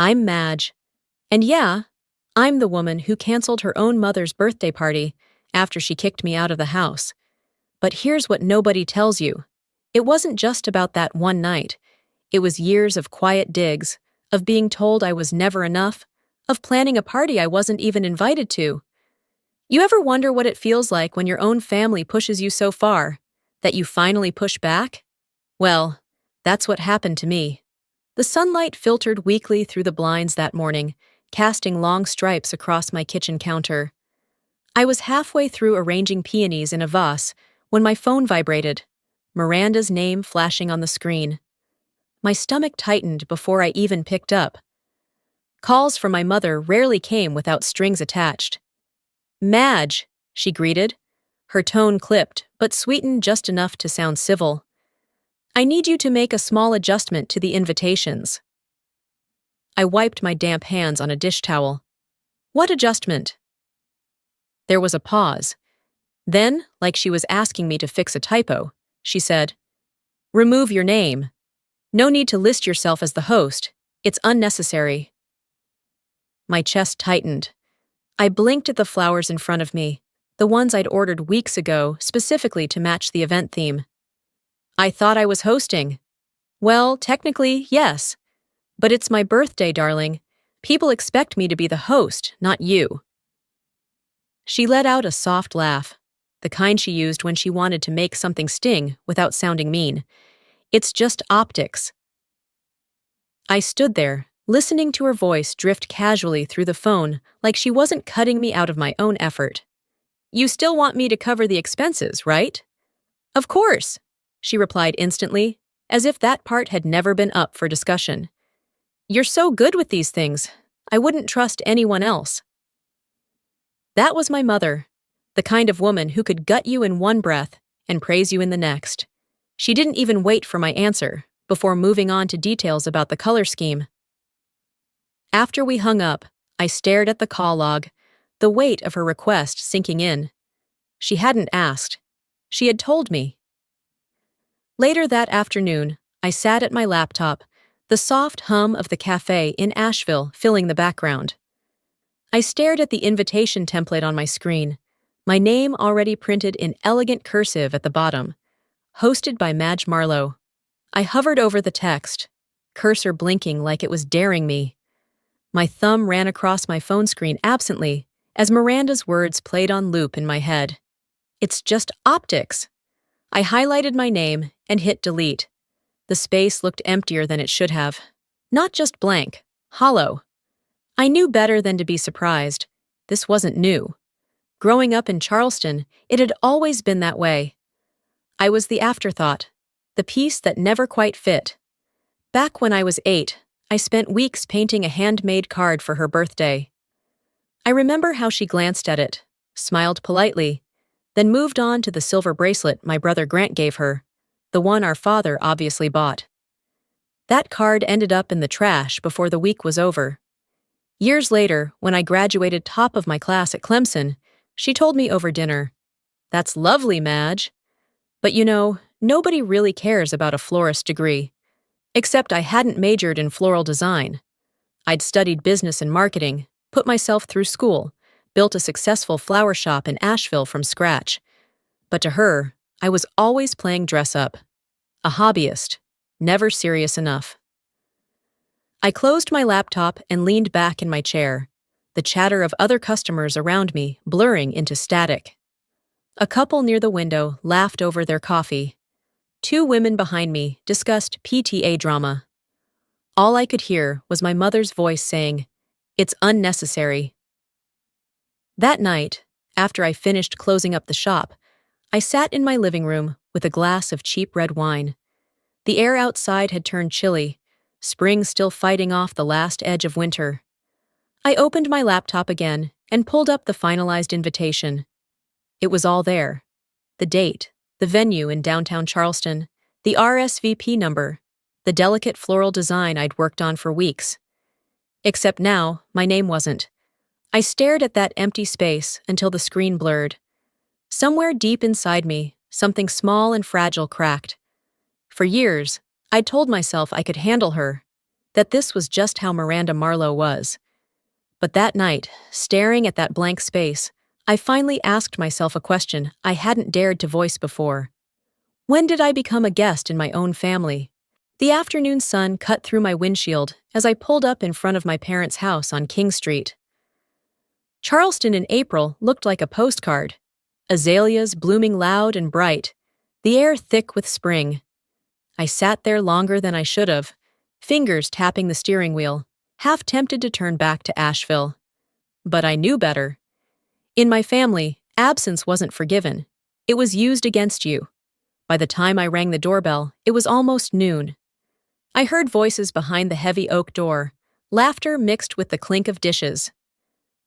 I'm Madge. And yeah, I'm the woman who canceled her own mother's birthday party after she kicked me out of the house. But here's what nobody tells you. It wasn't just about that one night. It was years of quiet digs, of being told I was never enough, of planning a party I wasn't even invited to. You ever wonder what it feels like when your own family pushes you so far that you finally push back? Well, that's what happened to me. The sunlight filtered weakly through the blinds that morning, casting long stripes across my kitchen counter. I was halfway through arranging peonies in a vase when my phone vibrated, Miranda's name flashing on the screen. My stomach tightened before I even picked up. Calls from my mother rarely came without strings attached. "Madge," she greeted. Her tone clipped, but sweetened just enough to sound civil. "I need you to make a small adjustment to the invitations." I wiped my damp hands on a dish towel. "What adjustment?" There was a pause. Then, like she was asking me to fix a typo, she said, "Remove your name. No need to list yourself as the host. It's unnecessary." My chest tightened. I blinked at the flowers in front of me, the ones I'd ordered weeks ago specifically to match the event theme. "I thought I was hosting." "Well, technically, yes. But it's my birthday, darling. People expect me to be the host, not you." She let out a soft laugh, the kind she used when she wanted to make something sting without sounding mean. "It's just optics." I stood there, listening to her voice drift casually through the phone like she wasn't cutting me out of my own effort. "You still want me to cover the expenses, right?" "Of course," she replied instantly, as if that part had never been up for discussion. "You're so good with these things. I wouldn't trust anyone else." That was my mother, the kind of woman who could gut you in one breath and praise you in the next. She didn't even wait for my answer before moving on to details about the color scheme. After we hung up, I stared at the call log, the weight of her request sinking in. She hadn't asked. She had told me. Later that afternoon, I sat at my laptop, the soft hum of the cafe in Asheville filling the background. I stared at the invitation template on my screen, my name already printed in elegant cursive at the bottom, hosted by Madge Marlowe. I hovered over the text, cursor blinking like it was daring me. My thumb ran across my phone screen absently as Miranda's words played on loop in my head. "It's just optics." I highlighted my name and hit delete. The space looked emptier than it should have. Not just blank, hollow. I knew better than to be surprised. This wasn't new. Growing up in Charleston, it had always been that way. I was the afterthought, the piece that never quite fit. Back when I was 8, I spent weeks painting a handmade card for her birthday. I remember how she glanced at it, smiled politely, then moved on to the silver bracelet my brother Grant gave her, the one our father obviously bought. That card ended up in the trash before the week was over. Years later, when I graduated top of my class at Clemson, she told me over dinner, "That's lovely, Madge. But you know, nobody really cares about a florist degree. Except I hadn't majored in floral design. I'd studied business and marketing, put myself through school, built a successful flower shop in Asheville from scratch. But to her, I was always playing dress-up. A hobbyist, never serious enough." I closed my laptop and leaned back in my chair, the chatter of other customers around me blurring into static. A couple near the window laughed over their coffee. 2 women behind me discussed PTA drama. All I could hear was my mother's voice saying, "It's unnecessary." That night, after I finished closing up the shop, I sat in my living room with a glass of cheap red wine. The air outside had turned chilly, spring still fighting off the last edge of winter. I opened my laptop again and pulled up the finalized invitation. It was all there. The date, the venue in downtown Charleston, the RSVP number, the delicate floral design I'd worked on for weeks. Except now, my name wasn't. I stared at that empty space until the screen blurred. Somewhere deep inside me, something small and fragile cracked. For years, I'd told myself I could handle her. that this was just how Miranda Marlowe was. But that night, staring at that blank space, I finally asked myself a question I hadn't dared to voice before. When did I become a guest in my own family? The afternoon sun cut through my windshield as I pulled up in front of my parents' house on King Street. Charleston in April looked like a postcard. Azaleas blooming loud and bright, the air thick with spring. I sat there longer than I should have, fingers tapping the steering wheel, half tempted to turn back to Asheville. But I knew better. In my family, absence wasn't forgiven. It was used against you. By the time I rang the doorbell, it was almost noon. I heard voices behind the heavy oak door, laughter mixed with the clink of dishes.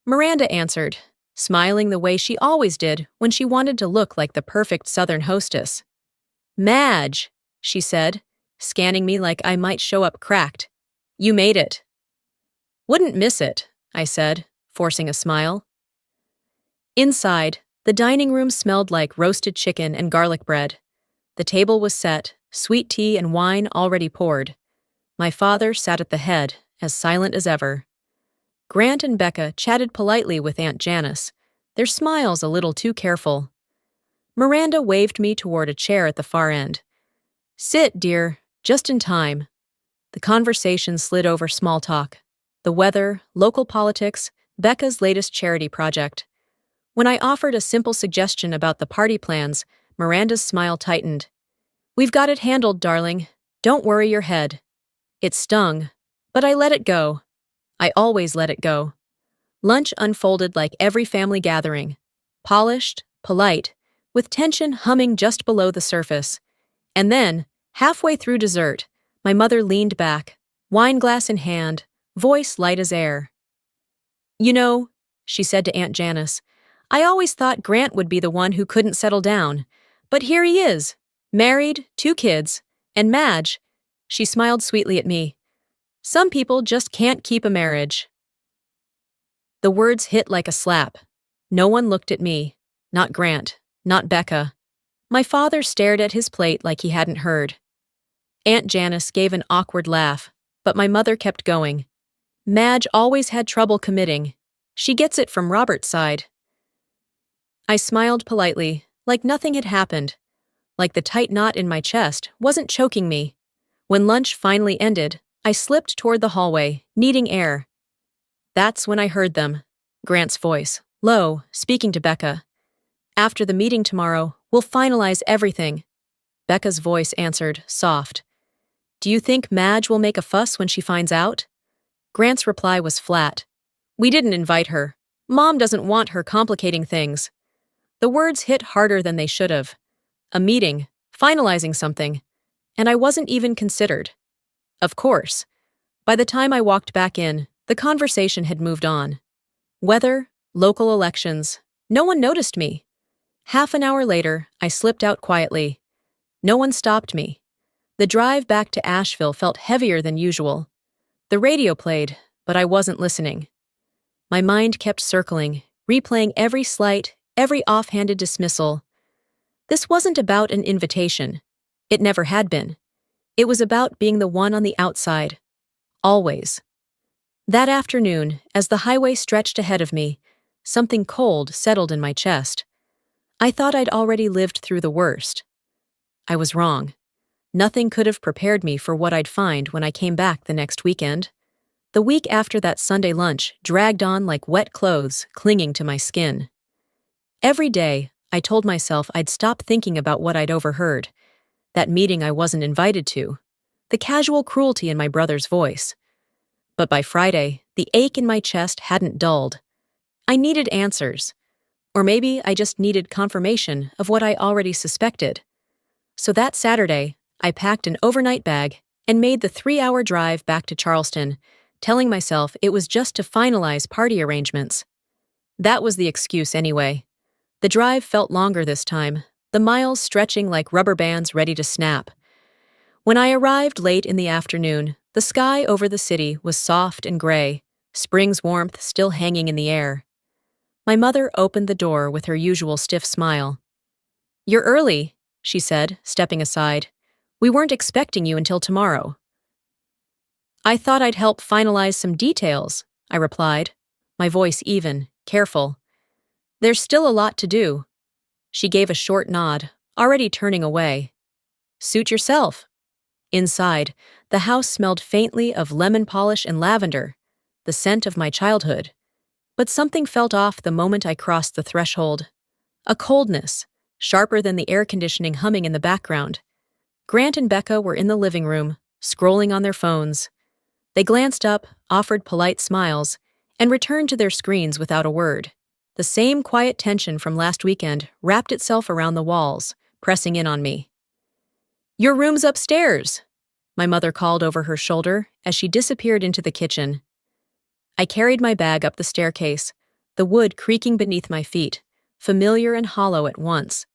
Miranda answered, smiling the way she always did when she wanted to look like the perfect Southern hostess. "Madge," she said, scanning me like I might show up cracked. "You made it." "Wouldn't miss it," I said, forcing a smile. Inside, the dining room smelled like roasted chicken and garlic bread. The table was set, sweet tea and wine already poured. My father sat at the head, as silent as ever. Grant and Becca chatted politely with Aunt Janice, their smiles a little too careful. Miranda waved me toward a chair at the far end. "Sit, dear, just in time." The conversation slid over small talk. The weather, local politics, Becca's latest charity project. When I offered a simple suggestion about the party plans, Miranda's smile tightened. "We've got it handled, darling. Don't worry your head." It stung, but I let it go. I always let it go. Lunch unfolded like every family gathering. Polished, polite, with tension humming just below the surface. And then, halfway through dessert, my mother leaned back, wine glass in hand, voice light as air. "You know," she said to Aunt Janice, "I always thought Grant would be the one who couldn't settle down. But here he is, married, 2 kids, and Madge," she smiled sweetly at me. "Some people just can't keep a marriage." The words hit like a slap. No one looked at me. Not Grant, not Becca. My father stared at his plate like he hadn't heard. Aunt Janice gave an awkward laugh, but my mother kept going. "Madge always had trouble committing. She gets it from Robert's side." I smiled politely, like nothing had happened, like the tight knot in my chest wasn't choking me. When lunch finally ended, I slipped toward the hallway, needing air. That's when I heard them. Grant's voice, low, speaking to Becca. "After the meeting tomorrow, we'll finalize everything." Becca's voice answered, soft. "Do you think Madge will make a fuss when she finds out?" Grant's reply was flat. "We didn't invite her. Mom doesn't want her complicating things." The words hit harder than they should have. A meeting, finalizing something, and I wasn't even considered. Of course. By the time I walked back in, the conversation had moved on. Weather, local elections, no one noticed me. Half an hour later, I slipped out quietly. No one stopped me. The drive back to Asheville felt heavier than usual. The radio played, but I wasn't listening. My mind kept circling, replaying every slight, every offhanded dismissal. This wasn't about an invitation. It never had been. It was about being the one on the outside. Always. That afternoon, as the highway stretched ahead of me, something cold settled in my chest. I thought I'd already lived through the worst. I was wrong. Nothing could have prepared me for what I'd find when I came back the next weekend. The week after that Sunday lunch dragged on like wet clothes clinging to my skin. Every day, I told myself I'd stop thinking about what I'd overheard. That meeting I wasn't invited to. The casual cruelty in my brother's voice. But by Friday, the ache in my chest hadn't dulled. I needed answers. Or maybe I just needed confirmation of what I already suspected. So that Saturday, I packed an overnight bag and made the 3-hour drive back to Charleston, telling myself it was just to finalize party arrangements. That was the excuse anyway. The drive felt longer this time, the miles stretching like rubber bands ready to snap. When I arrived late in the afternoon, the sky over the city was soft and gray, spring's warmth still hanging in the air. My mother opened the door with her usual stiff smile. "You're early," she said, stepping aside. "We weren't expecting you until tomorrow." I thought I'd help finalize some details, I replied, my voice even, careful. There's still a lot to do. She gave a short nod, already turning away. Suit yourself. Inside, the house smelled faintly of lemon polish and lavender, the scent of my childhood. But something felt off the moment I crossed the threshold. A coldness, sharper than the air conditioning humming in the background. Grant and Becca were in the living room, scrolling on their phones. They glanced up, offered polite smiles, and returned to their screens without a word. The same quiet tension from last weekend wrapped itself around the walls, pressing in on me. "Your room's upstairs," my mother called over her shoulder as she disappeared into the kitchen. I carried my bag up the staircase, the wood creaking beneath my feet, familiar and hollow at once.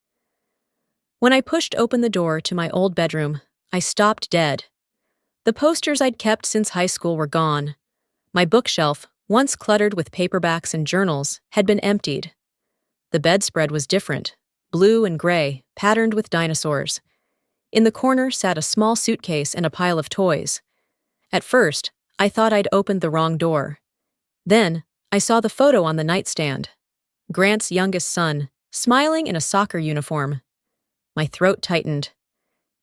When I pushed open the door to my old bedroom, I stopped dead. The posters I'd kept since high school were gone. My bookshelf, once cluttered with paperbacks and journals, had been emptied. The bedspread was different, blue and gray, patterned with dinosaurs. In the corner sat a small suitcase and a pile of toys. At first, I thought I'd opened the wrong door. Then, I saw the photo on the nightstand. Grant's youngest son, smiling in a soccer uniform. My throat tightened.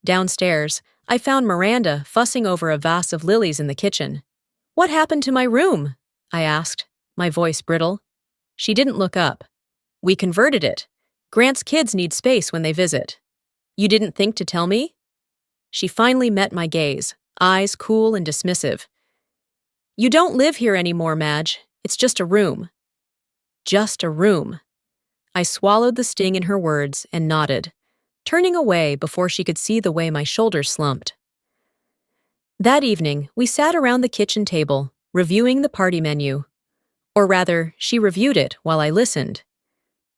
Downstairs, I found Miranda fussing over a vase of lilies in the kitchen. "What happened to my room?" I asked, my voice brittle. She didn't look up. "We converted it. Grant's kids need space when they visit." "You didn't think to tell me?" She finally met my gaze, eyes cool and dismissive. "You don't live here anymore, Madge. It's just a room." Just a room. I swallowed the sting in her words and nodded, turning away before she could see the way my shoulders slumped. That evening, we sat around the kitchen table, reviewing the party menu. Or rather, she reviewed it while I listened.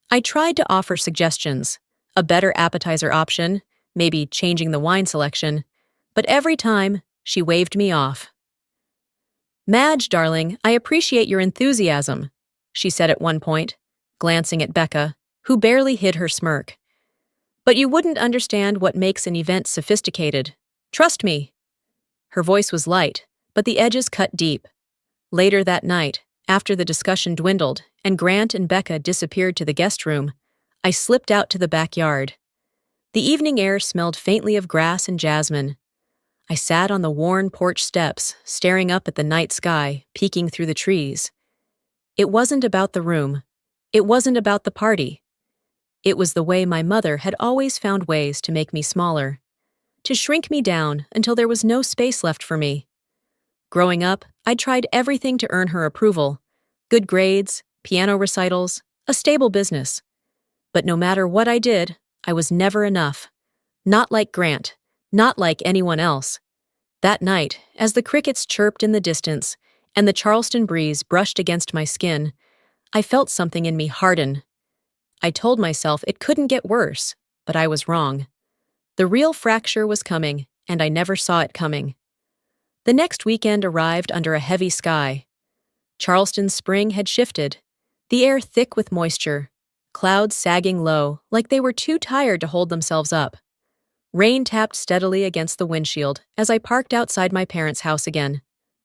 I tried to offer suggestions, a better appetizer option, maybe changing the wine selection, but every time, she waved me off. "Madge, darling, I appreciate your enthusiasm," she said at one point, glancing at Becca, who barely hid her smirk. "But you wouldn't understand what makes an event sophisticated. Trust me." Her voice was light, but the edges cut deep. Later that night, after the discussion dwindled and Grant and Becca disappeared to the guest room, I slipped out to the backyard. The evening air smelled faintly of grass and jasmine. I sat on the worn porch steps, staring up at the night sky, peeking through the trees. It wasn't about the room. It wasn't about the party. It was the way my mother had always found ways to make me smaller, to shrink me down until there was no space left for me. Growing up, I tried everything to earn her approval. Good grades, piano recitals, a stable business. But no matter what I did, I was never enough. Not like Grant, not like anyone else. That night, as the crickets chirped in the distance and the Charleston breeze brushed against my skin, I felt something in me harden. I told myself it couldn't get worse, but I was wrong. The real fracture was coming, and I never saw it coming. The next weekend arrived under a heavy sky. Charleston's spring had shifted, the air thick with moisture, clouds sagging low like they were too tired to hold themselves up. Rain tapped steadily against the windshield as I parked outside my parents' house again,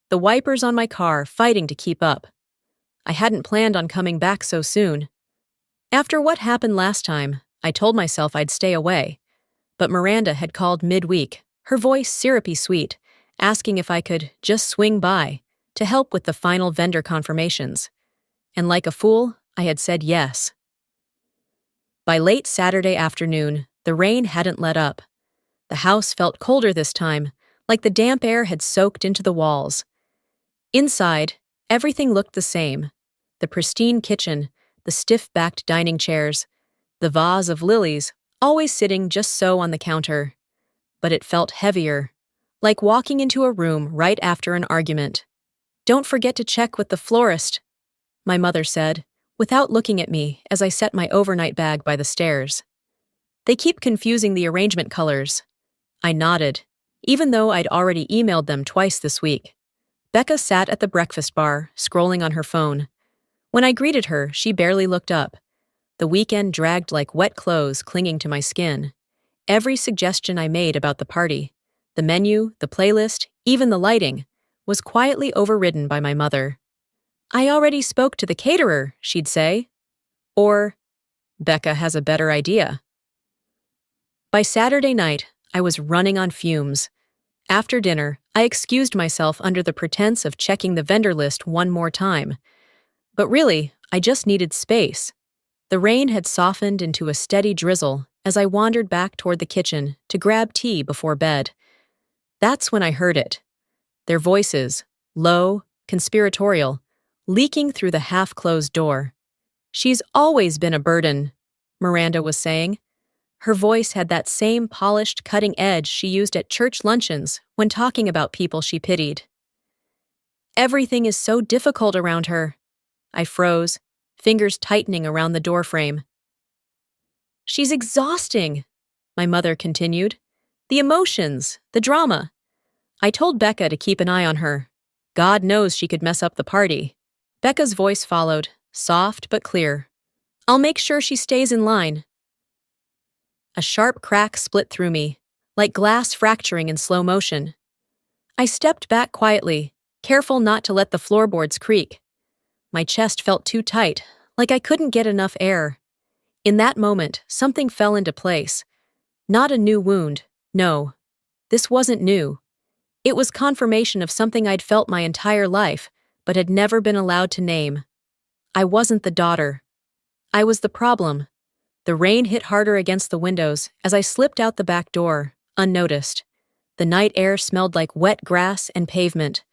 the wipers on my car fighting to keep up. I hadn't planned on coming back so soon. After what happened last time, I told myself I'd stay away. But Miranda had called midweek, her voice syrupy sweet, asking if I could just swing by to help with the final vendor confirmations. And like a fool, I had said yes. By late Saturday afternoon, the rain hadn't let up. The house felt colder this time, like the damp air had soaked into the walls. Inside, everything looked the same. The pristine kitchen, the stiff-backed dining chairs, the vase of lilies, always sitting just so on the counter. But it felt heavier, like walking into a room right after an argument. "Don't forget to check with the florist," my mother said, without looking at me as I set my overnight bag by the stairs. "They keep confusing the arrangement colors." I nodded, even though I'd already emailed them twice this week. Becca sat at the breakfast bar, scrolling on her phone. When I greeted her, she barely looked up. The weekend dragged like wet clothes clinging to my skin. Every suggestion I made about the party, the menu, the playlist, even the lighting, was quietly overridden by my mother. "I already spoke to the caterer," she'd say. Or, "Becca has a better idea." By Saturday night, I was running on fumes. After dinner, I excused myself under the pretense of checking the vendor list one more time. But really, I just needed space. The rain had softened into a steady drizzle as I wandered back toward the kitchen to grab tea before bed. That's when I heard it. Their voices, low, conspiratorial, leaking through the half-closed door. "She's always been a burden," Miranda was saying. Her voice had that same polished, cutting edge she used at church luncheons when talking about people she pitied. "Everything is so difficult around her." I froze, fingers tightening around the doorframe. "She's exhausting," my mother continued. "The emotions, the drama. I told Becca to keep an eye on her. God knows she could mess up the party." Becca's voice followed, soft but clear. "I'll make sure she stays in line." A sharp crack split through me, like glass fracturing in slow motion. I stepped back quietly, careful not to let the floorboards creak. My chest felt too tight, like I couldn't get enough air. In that moment, something fell into place. Not a new wound, no. This wasn't new. It was confirmation of something I'd felt my entire life, but had never been allowed to name. I wasn't the daughter. I was the problem. The rain hit harder against the windows as I slipped out the back door, unnoticed. The night air smelled like wet grass and pavement.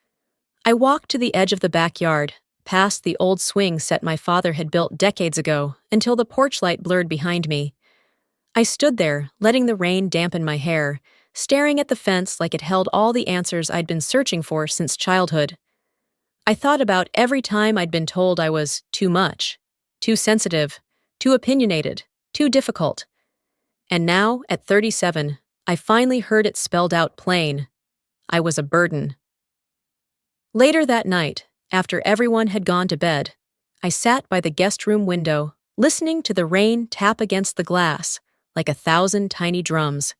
I walked to the edge of the backyard, past the old swing set my father had built decades ago, until the porch light blurred behind me. I stood there, letting the rain dampen my hair, staring at the fence like it held all the answers I'd been searching for since childhood. I thought about every time I'd been told I was too much, too sensitive, too opinionated, too difficult. And now, at 37, I finally heard it spelled out plain. I was a burden. Later that night, after everyone had gone to bed, I sat by the guest room window, listening to the rain tap against the glass like 1,000 tiny drums.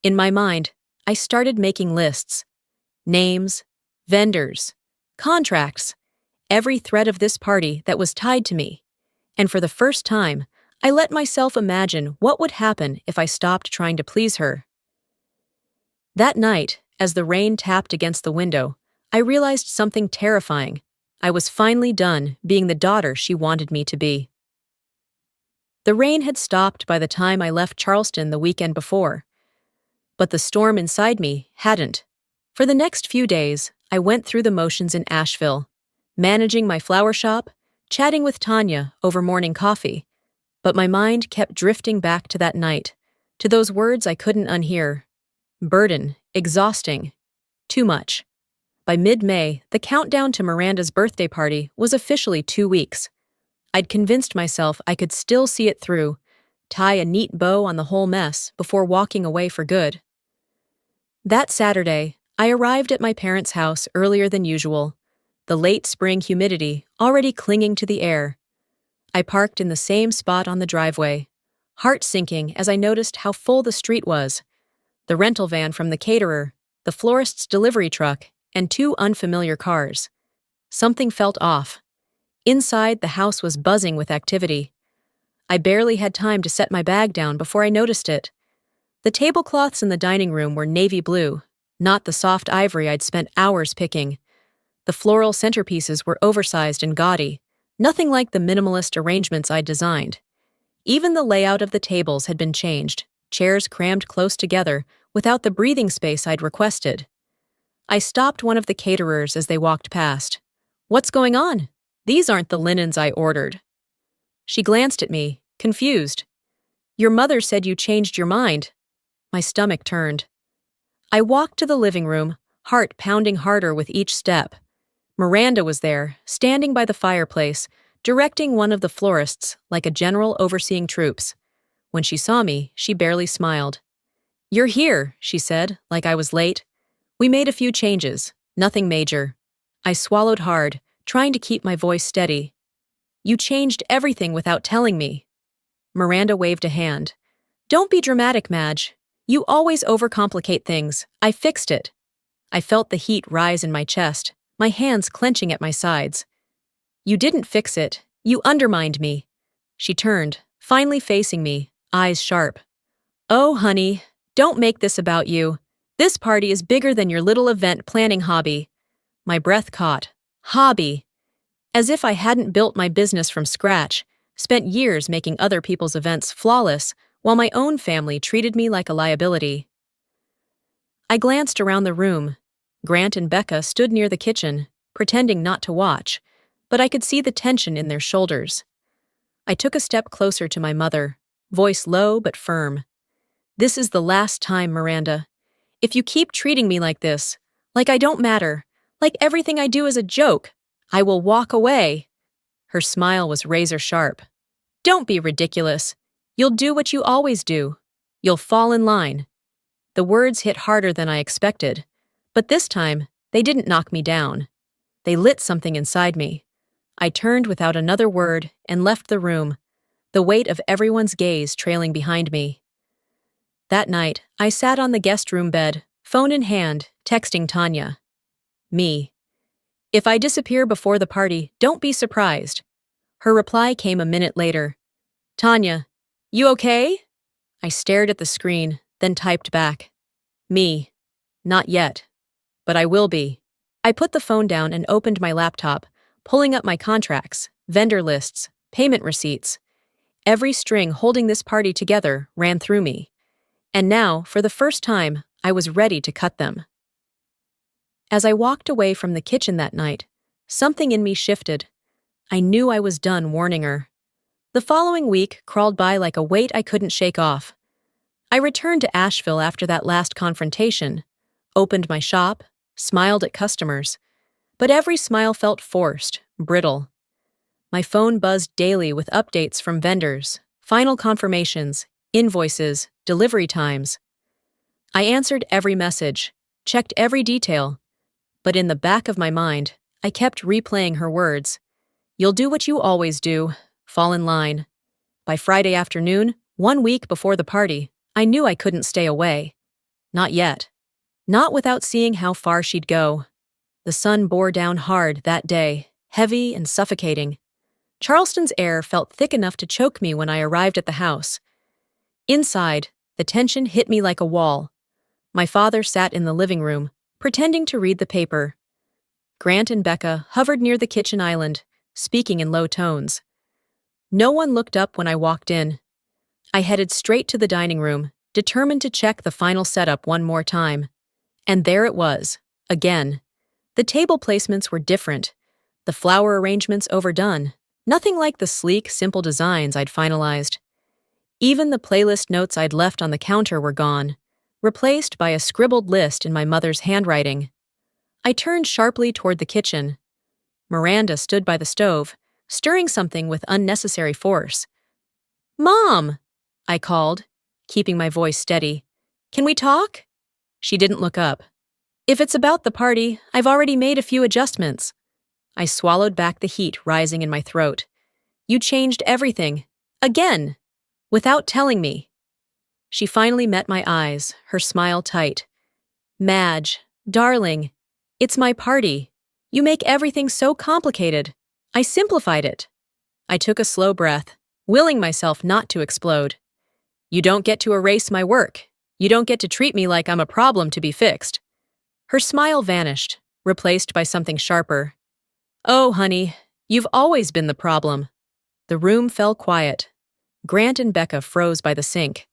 In my mind, I started making lists. Names, vendors, contracts, every thread of this party that was tied to me. And for the first time, I let myself imagine what would happen if I stopped trying to please her. That night, as the rain tapped against the window, I realized something terrifying. I was finally done being the daughter she wanted me to be. The rain had stopped by the time I left Charleston the weekend before. But the storm inside me hadn't. For the next few days, I went through the motions in Asheville, managing my flower shop, chatting with Tanya over morning coffee. But my mind kept drifting back to that night, to those words I couldn't unhear. Burden, exhausting, too much. By mid-May, the countdown to Miranda's birthday party was officially 2 weeks. I'd convinced myself I could still see it through, tie a neat bow on the whole mess before walking away for good. That Saturday, I arrived at my parents' house earlier than usual, the late spring humidity already clinging to the air. I parked in the same spot on the driveway, heart sinking as I noticed how full the street was. The rental van from the caterer, the florist's delivery truck, and 2 unfamiliar cars. Something felt off. Inside, the house was buzzing with activity. I barely had time to set my bag down before I noticed it. The tablecloths in the dining room were navy blue, not the soft ivory I'd spent hours picking. The floral centerpieces were oversized and gaudy, nothing like the minimalist arrangements I'd designed. Even the layout of the tables had been changed, chairs crammed close together without the breathing space I'd requested. I stopped one of the caterers as they walked past. "What's going on? These aren't the linens I ordered." She glanced at me, confused. "Your mother said you changed your mind." My stomach turned. I walked to the living room, heart pounding harder with each step. Miranda was there, standing by the fireplace, directing one of the florists like a general overseeing troops. When she saw me, she barely smiled. "You're here," she said, like I was late. "We made a few changes, nothing major." I swallowed hard, trying to keep my voice steady. "You changed everything without telling me." Miranda waved a hand. "Don't be dramatic, Madge. You always overcomplicate things. I fixed it." I felt the heat rise in my chest, my hands clenching at my sides. You didn't fix it. You undermined me. She turned, finally facing me, eyes sharp. Oh, honey, don't make this about you. This party is bigger than your little event planning hobby. My breath caught. Hobby. As if I hadn't built my business from scratch, spent years making other people's events flawless, while my own family treated me like a liability. I glanced around the room. Grant and Becca stood near the kitchen, pretending not to watch, but I could see the tension in their shoulders. I took a step closer to my mother, voice low but firm. This is the last time, Miranda. If you keep treating me like this, like I don't matter, like everything I do is a joke, I will walk away. Her smile was razor sharp. Don't be ridiculous. You'll do what you always do. You'll fall in line. The words hit harder than I expected, but this time, they didn't knock me down. They lit something inside me. I turned without another word and left the room, the weight of everyone's gaze trailing behind me. That night, I sat on the guest room bed, phone in hand, texting Tanya. Me. If I disappear before the party, don't be surprised. Her reply came a minute later. Tanya, you okay? I stared at the screen, then typed back. Me. Not yet. But I will be. I put the phone down and opened my laptop, pulling up my contracts, vendor lists, payment receipts. Every string holding this party together ran through me. And now, for the first time, I was ready to cut them. As I walked away from the kitchen that night, something in me shifted. I knew I was done warning her. The following week crawled by like a weight I couldn't shake off. I returned to Asheville after that last confrontation, opened my shop, smiled at customers, but every smile felt forced, brittle. My phone buzzed daily with updates from vendors, final confirmations, invoices, delivery times. I answered every message, checked every detail, but in the back of my mind, I kept replaying her words. You'll do what you always do, fall in line. By Friday afternoon, 1 week before the party, I knew I couldn't stay away. Not yet. Not without seeing how far she'd go. The sun bore down hard that day, heavy and suffocating. Charleston's air felt thick enough to choke me when I arrived at the house. Inside, the tension hit me like a wall. My father sat in the living room, pretending to read the paper. Grant and Becca hovered near the kitchen island, speaking in low tones. No one looked up when I walked in. I headed straight to the dining room, determined to check the final setup one more time. And there it was, again. The table placements were different, the flower arrangements overdone, nothing like the sleek, simple designs I'd finalized. Even the playlist notes I'd left on the counter were gone, replaced by a scribbled list in my mother's handwriting. I turned sharply toward the kitchen. Miranda stood by the stove, stirring something with unnecessary force. "Mom!" I called, keeping my voice steady. "Can we talk?" She didn't look up. "If it's about the party, I've already made a few adjustments." I swallowed back the heat rising in my throat. "You changed everything. Again! Without telling me." She finally met my eyes, her smile tight. "Madge, darling, it's my party. You make everything so complicated. I simplified it." I took a slow breath, willing myself not to explode. "You don't get to erase my work. You don't get to treat me like I'm a problem to be fixed." Her smile vanished, replaced by something sharper. "Oh, honey, you've always been the problem." The room fell quiet. Grant and Becca froze by the sink.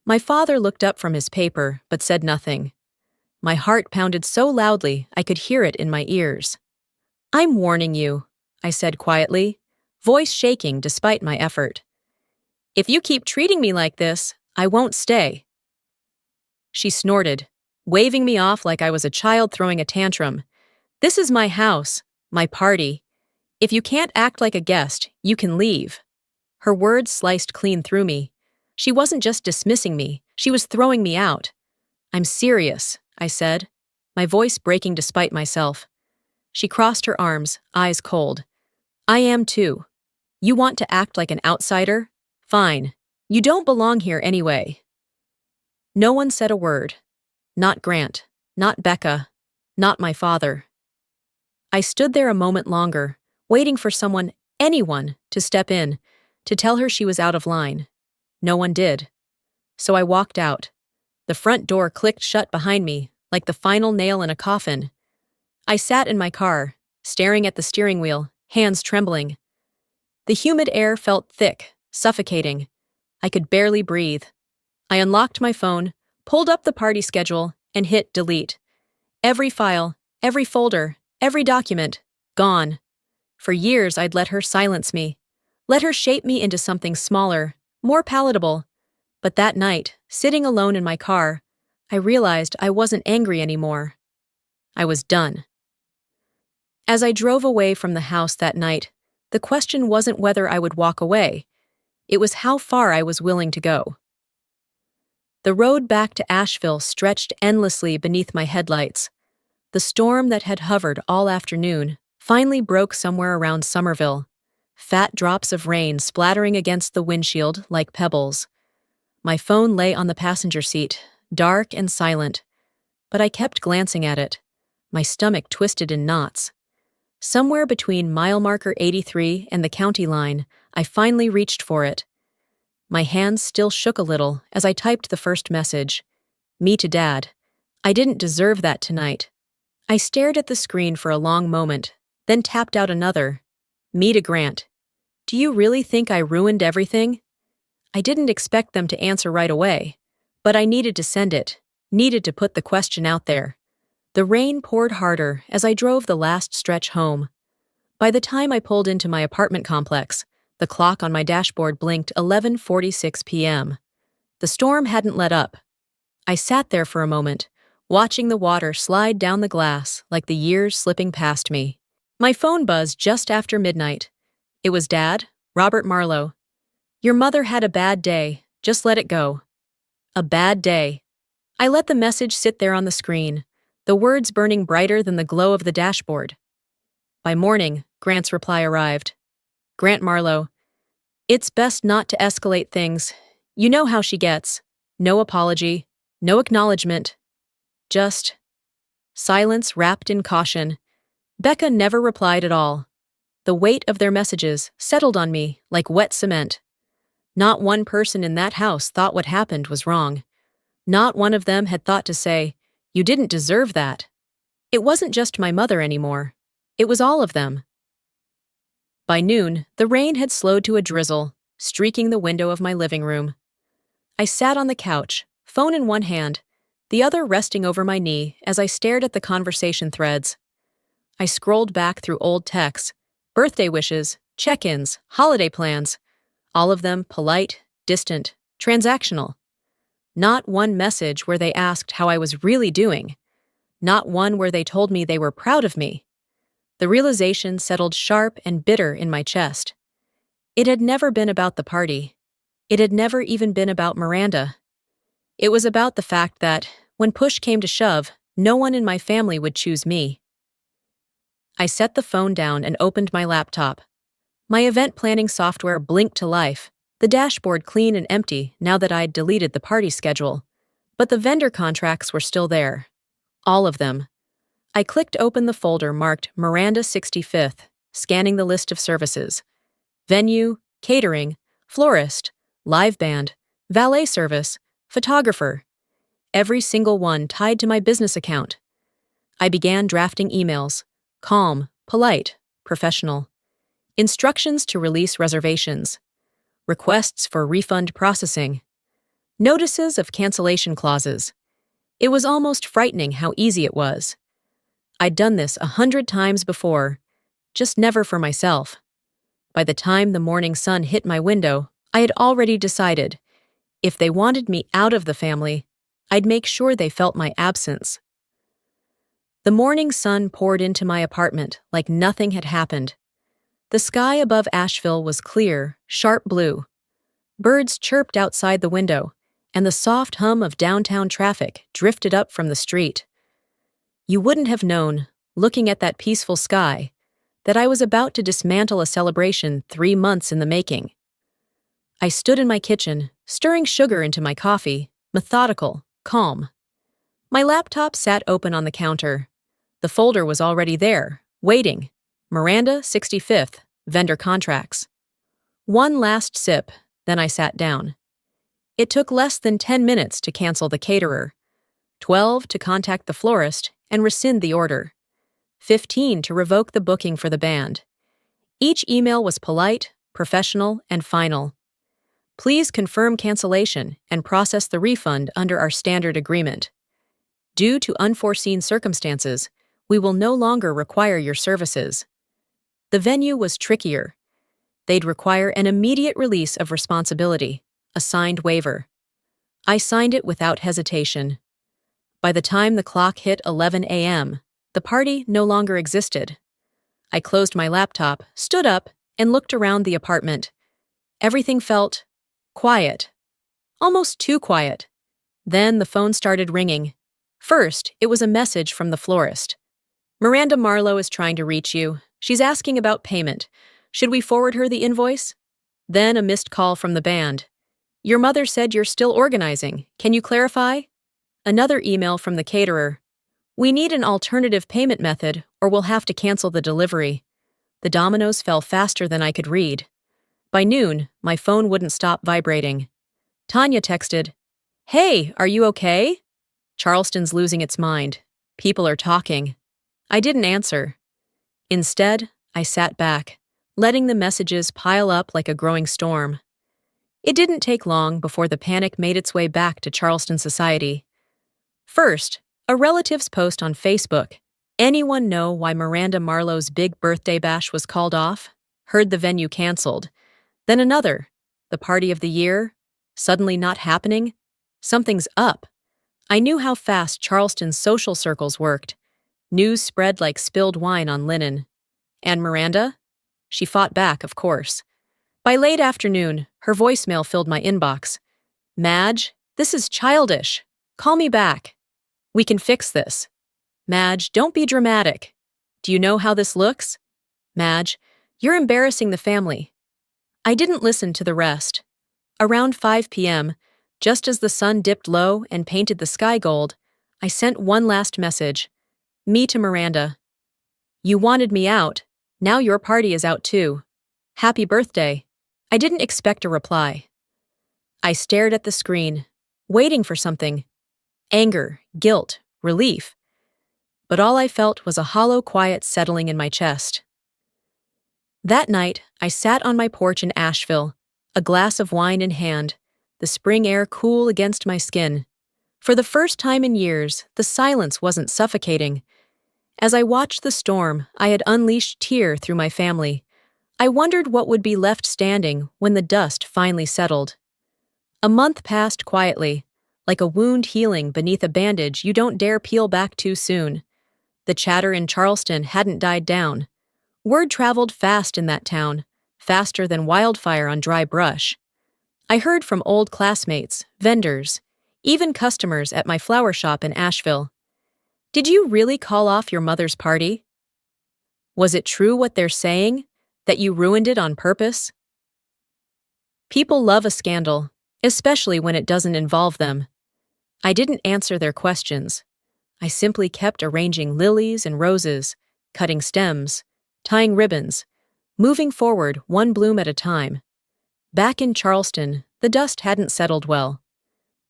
My father looked up from his paper, but said nothing. My heart pounded so loudly I could hear it in my ears. "I'm warning you," I said quietly, voice shaking despite my effort. "If you keep treating me like this, I won't stay." She snorted, waving me off like I was a child throwing a tantrum. "This is my house, my party. If you can't act like a guest, you can leave." Her words sliced clean through me. She wasn't just dismissing me, she was throwing me out. "I'm serious," I said, my voice breaking despite myself. She crossed her arms, eyes cold. "I am too. You want to act like an outsider? Fine. You don't belong here anyway." No one said a word. Not Grant, not Becca, not my father. I stood there a moment longer, waiting for someone, anyone, to step in, to tell her she was out of line. No one did. So I walked out. The front door clicked shut behind me, like the final nail in a coffin. I sat in my car, staring at the steering wheel, hands trembling. The humid air felt thick, suffocating. I could barely breathe. I unlocked my phone, pulled up the party schedule, and hit delete. Every file, every folder, every document, gone. For years I'd let her silence me, let her shape me into something smaller, more palatable. But that night, sitting alone in my car, I realized I wasn't angry anymore. I was done. As I drove away from the house that night, the question wasn't whether I would walk away. It was how far I was willing to go. The road back to Asheville stretched endlessly beneath my headlights. The storm that had hovered all afternoon finally broke somewhere around Somerville, fat drops of rain splattering against the windshield like pebbles. My phone lay on the passenger seat, dark and silent, but I kept glancing at it, my stomach twisted in knots. Somewhere between mile marker 83 and the county line, I finally reached for it. My hands still shook a little as I typed the first message. Me to Dad. I didn't deserve that tonight. I stared at the screen for a long moment, then tapped out another. Me to Grant. Do you really think I ruined everything? I didn't expect them to answer right away, but I needed to send it, needed to put the question out there. The rain poured harder as I drove the last stretch home. By the time I pulled into my apartment complex, the clock on my dashboard blinked 11:46 p.m. The storm hadn't let up. I sat there for a moment, watching the water slide down the glass like the years slipping past me. My phone buzzed just after midnight. It was Dad, Robert Marlowe. Your mother had a bad day, just let it go. A bad day. I let the message sit there on the screen, the words burning brighter than the glow of the dashboard. By morning, Grant's reply arrived. Grant Marlowe. It's best not to escalate things. You know how she gets. No apology, no acknowledgement. Just silence wrapped in caution. Becca never replied at all. The weight of their messages settled on me like wet cement. Not one person in that house thought what happened was wrong. Not one of them had thought to say, "You didn't deserve that." It wasn't just my mother anymore. It was all of them. By noon, the rain had slowed to a drizzle, streaking the window of my living room. I sat on the couch, phone in one hand, the other resting over my knee as I stared at the conversation threads. I scrolled back through old texts, birthday wishes, check-ins, holiday plans, all of them polite, distant, transactional. Not one message where they asked how I was really doing. Not one where they told me they were proud of me. The realization settled sharp and bitter in my chest. It had never been about the party. It had never even been about Miranda. It was about the fact that, when push came to shove, no one in my family would choose me. I set the phone down and opened my laptop. My event planning software blinked to life, the dashboard clean and empty now that I'd deleted the party schedule. But the vendor contracts were still there. All of them. I clicked open the folder marked Miranda 65th, scanning the list of services. Venue, catering, florist, live band, valet service, photographer. Every single one tied to my business account. I began drafting emails. Calm, polite, professional. Instructions to release reservations. Requests for refund processing. Notices of cancellation clauses. It was almost frightening how easy it was. I'd done this 100 times before, just never for myself. By the time the morning sun hit my window, I had already decided, if they wanted me out of the family, I'd make sure they felt my absence. The morning sun poured into my apartment like nothing had happened. The sky above Asheville was clear, sharp blue. Birds chirped outside the window, and the soft hum of downtown traffic drifted up from the street. You wouldn't have known, looking at that peaceful sky, that I was about to dismantle a celebration 3 months in the making. I stood in my kitchen, stirring sugar into my coffee, methodical, calm. My laptop sat open on the counter. The folder was already there, waiting. Miranda, 65th, vendor contracts. One last sip, then I sat down. It took less than 10 minutes to cancel the caterer, 12 to contact the florist and rescind the order, 15 to revoke the booking for the band. Each email was polite, professional, and final. Please confirm cancellation and process the refund under our standard agreement. Due to unforeseen circumstances, we will no longer require your services. The venue was trickier. They'd require an immediate release of responsibility, a signed waiver. I signed it without hesitation. By the time the clock hit 11 a.m., the party no longer existed. I closed my laptop, stood up, and looked around the apartment. Everything felt quiet. Almost too quiet. Then the phone started ringing. First, it was a message from the florist. Miranda Marlowe is trying to reach you. She's asking about payment. Should we forward her the invoice? Then a missed call from the band. Your mother said you're still organizing. Can you clarify? Another email from the caterer. We need an alternative payment method, or we'll have to cancel the delivery. The dominoes fell faster than I could read. By noon, my phone wouldn't stop vibrating. Tanya texted, "Hey, are you okay? Charleston's losing its mind. People are talking." I didn't answer. Instead, I sat back, letting the messages pile up like a growing storm. It didn't take long before the panic made its way back to Charleston society. First, a relative's post on Facebook. Anyone know why Miranda Marlowe's big birthday bash was called off? Heard the venue canceled. Then another. The party of the year? Suddenly not happening? Something's up. I knew how fast Charleston's social circles worked. News spread like spilled wine on linen. And Miranda? She fought back, of course. By late afternoon, her voicemail filled my inbox. "Madge, this is childish. Call me back. We can fix this. Madge, don't be dramatic. Do you know how this looks? Madge, you're embarrassing the family." I didn't listen to the rest. Around 5 p.m., just as the sun dipped low and painted the sky gold, I sent one last message. Me to Miranda. "You wanted me out. Now your party is out too. Happy birthday." I didn't expect a reply. I stared at the screen, waiting for something. Anger, guilt, relief. But all I felt was a hollow quiet settling in my chest. That night, I sat on my porch in Asheville, a glass of wine in hand, the spring air cool against my skin. For the first time in years, the silence wasn't suffocating. As I watched the storm, I had unleashed tear through my family. I wondered what would be left standing when the dust finally settled. A month passed quietly, like a wound healing beneath a bandage you don't dare peel back too soon. The chatter in Charleston hadn't died down. Word traveled fast in that town, faster than wildfire on dry brush. I heard from old classmates, vendors, even customers at my flower shop in Asheville. "Did you really call off your mother's party? Was it true what they're saying, that you ruined it on purpose?" People love a scandal, especially when it doesn't involve them. I didn't answer their questions. I simply kept arranging lilies and roses, cutting stems, tying ribbons, moving forward one bloom at a time. Back in Charleston, the dust hadn't settled well.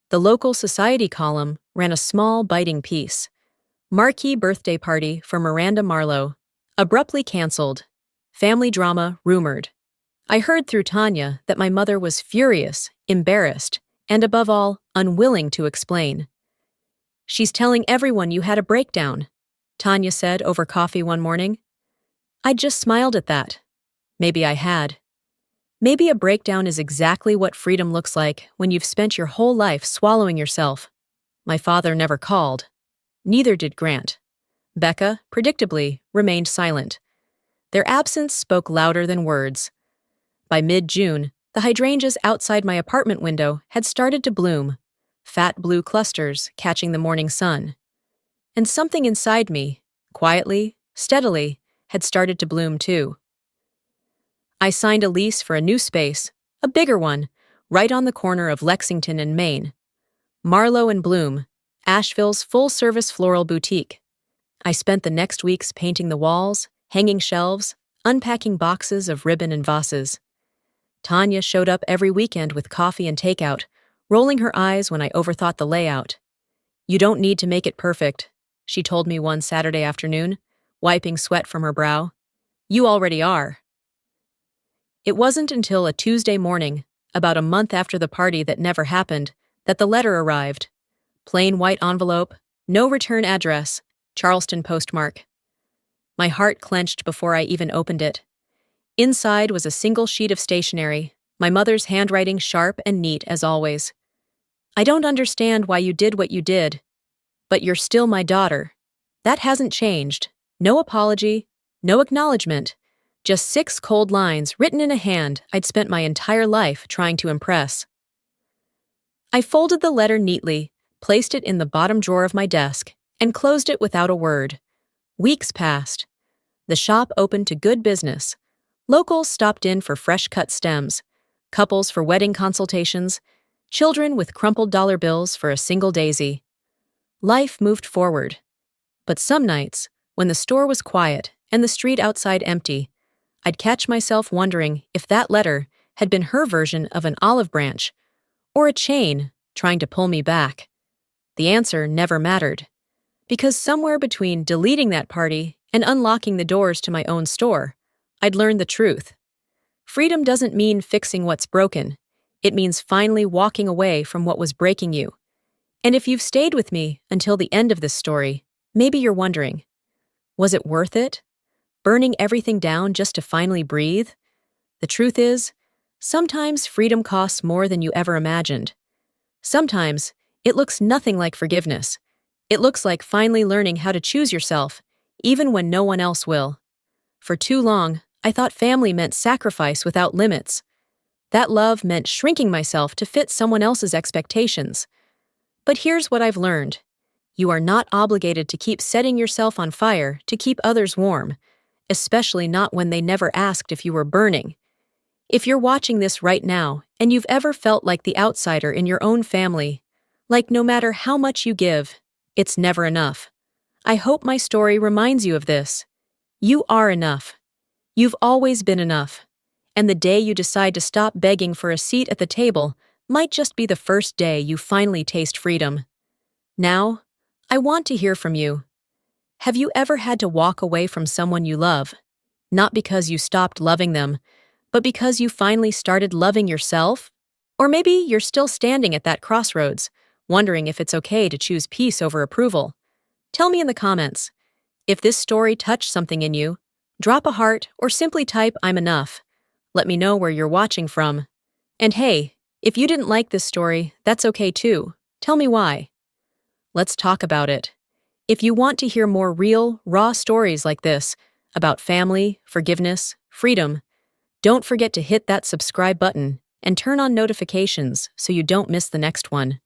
The local society column ran a small, biting piece. Marquee birthday party for Miranda Marlowe. Abruptly canceled. Family drama rumored. I heard through Tanya that my mother was furious, embarrassed, and above all, unwilling to explain. "She's telling everyone you had a breakdown," Tanya said over coffee one morning. I just smiled at that. Maybe I had. Maybe a breakdown is exactly what freedom looks like when you've spent your whole life swallowing yourself. My father never called. Neither did Grant. Becca, predictably, remained silent. Their absence spoke louder than words. By mid-June, the hydrangeas outside my apartment window had started to bloom, fat blue clusters catching the morning sun. And something inside me, quietly, steadily, had started to bloom too. I signed a lease for a new space, a bigger one, right on the corner of Lexington and Maine. Marlowe and Bloom, Asheville's full-service floral boutique. I spent the next weeks painting the walls, hanging shelves, unpacking boxes of ribbon and vases. Tanya showed up every weekend with coffee and takeout, rolling her eyes when I overthought the layout. "You don't need to make it perfect," she told me one Saturday afternoon, wiping sweat from her brow. "You already are." It wasn't until a Tuesday morning, about a month after the party that never happened, that the letter arrived. Plain white envelope, no return address, Charleston postmark. My heart clenched before I even opened it. Inside was a single sheet of stationery, my mother's handwriting sharp and neat as always. "I don't understand why you did what you did, but you're still my daughter. That hasn't changed. No apology, no acknowledgement. Just 6 cold lines written in a hand I'd spent my entire life trying to impress." I folded the letter neatly, placed it in the bottom drawer of my desk, and closed it without a word. Weeks passed. The shop opened to good business. Locals stopped in for fresh-cut stems, couples for wedding consultations, children with crumpled dollar bills for a single daisy. Life moved forward. But some nights, when the store was quiet and the street outside empty, I'd catch myself wondering if that letter had been her version of an olive branch, or a chain trying to pull me back. The answer never mattered, because somewhere between deleting that party and unlocking the doors to my own store, I'd learned the truth. Freedom doesn't mean fixing what's broken. It means finally walking away from what was breaking you. And if you've stayed with me until the end of this story, maybe you're wondering, was it worth it? Burning everything down just to finally breathe? The truth is, sometimes freedom costs more than you ever imagined. Sometimes it looks nothing like forgiveness. It looks like finally learning how to choose yourself, even when no one else will. For too long, I thought family meant sacrifice without limits. That love meant shrinking myself to fit someone else's expectations. But here's what I've learned. You are not obligated to keep setting yourself on fire to keep others warm, especially not when they never asked if you were burning. If you're watching this right now and you've ever felt like the outsider in your own family, like no matter how much you give, it's never enough, I hope my story reminds you of this. You are enough. You've always been enough. And the day you decide to stop begging for a seat at the table might just be the first day you finally taste freedom. Now, I want to hear from you. Have you ever had to walk away from someone you love? Not because you stopped loving them, but because you finally started loving yourself? Or maybe you're still standing at that crossroads, wondering if it's okay to choose peace over approval. Tell me in the comments. If this story touched something in you, drop a heart or simply type "I'm enough." Let me know where you're watching from. And hey, if you didn't like this story, that's okay too. Tell me why. Let's talk about it. If you want to hear more real, raw stories like this about family, forgiveness, freedom, don't forget to hit that subscribe button and turn on notifications so you don't miss the next one.